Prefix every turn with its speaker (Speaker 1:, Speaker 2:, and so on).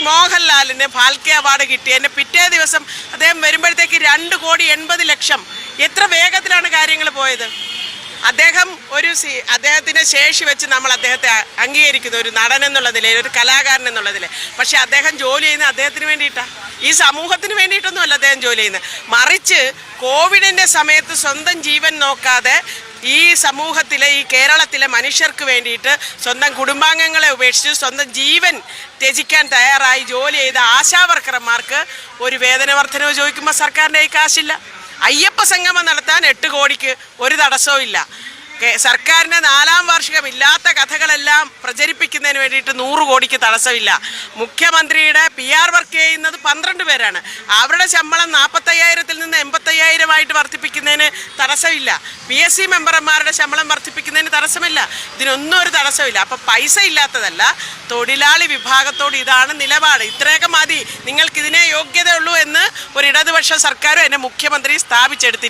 Speaker 1: മോഹൻലാലിന് ഫാൽക്കെ അവാർഡ് കിട്ടി. എന്നെ പിറ്റേ ദിവസം അദ്ദേഹം വരുമ്പോഴത്തേക്ക് 2,80,00,000. എത്ര വേഗത്തിലാണ് കാര്യങ്ങൾ പോയത്. അദ്ദേഹത്തിൻ്റെ ശേഷി വെച്ച് നമ്മൾ അദ്ദേഹത്തെ അംഗീകരിക്കുന്നു, ഒരു നടൻ എന്നുള്ള നിലയിൽ, ഒരു കലാകാരൻ എന്നുള്ള നിലയിൽ. പക്ഷെ അദ്ദേഹം ജോലി ചെയ്യുന്നത് അദ്ദേഹത്തിന് വേണ്ടിയിട്ടാണ്, ഈ സമൂഹത്തിന് വേണ്ടിയിട്ടൊന്നുമല്ല അദ്ദേഹം ജോലി ചെയ്യുന്നത്. മറിച്ച് കോവിഡിൻ്റെ സമയത്ത് സ്വന്തം ജീവൻ നോക്കാതെ ഈ സമൂഹത്തിലെ, ഈ കേരളത്തിലെ മനുഷ്യർക്ക് വേണ്ടിയിട്ട് സ്വന്തം കുടുംബാംഗങ്ങളെ ഉപേക്ഷിച്ച് സ്വന്തം ജീവൻ ത്യജിക്കാൻ തയ്യാറായി ജോലി ചെയ്ത ആശാവർക്കർമാർക്ക് ഒരു വേതന വർധനവ് ചോദിക്കുമ്പോൾ സർക്കാരിൻ്റെ കൈ കാശില്ല. അയ്യപ്പ സംഗമം നടത്താൻ 8 കോടിക്ക് ഒരു തടസ്സവും ഇല്ല. സർക്കാരിൻ്റെ 4ാം വാർഷികം ഇല്ലാത്ത കഥകളെല്ലാം പ്രചരിപ്പിക്കുന്നതിന് വേണ്ടിയിട്ട് 100 കോടിക്ക് തടസ്സമില്ല. മുഖ്യമന്ത്രിയുടെ PR വർക്ക് ചെയ്യുന്നത് 12 പേരാണ്. അവരുടെ ശമ്പളം 45,000-ൽ നിന്ന് 85,000 വർദ്ധിപ്പിക്കുന്നതിന് തടസ്സമില്ല. PSC മെമ്പർമാരുടെ ശമ്പളം വർദ്ധിപ്പിക്കുന്നതിന് തടസ്സമില്ല. ഇതിനൊന്നും ഒരു തടസ്സമില്ല. അപ്പം പൈസ ഇല്ലാത്തതല്ല, തൊഴിലാളി വിഭാഗത്തോട് ഇതാണ് നിലപാട്. ഇത്രയൊക്കെ മതി, നിങ്ങൾക്കിതിനെ യോഗ്യതയുള്ളൂ എന്ന് ഒരു ഇടതുപക്ഷ സർക്കാരും എന്നെ മുഖ്യമന്ത്രി സ്ഥാപിച്ചെടുത്തിരിക്കും.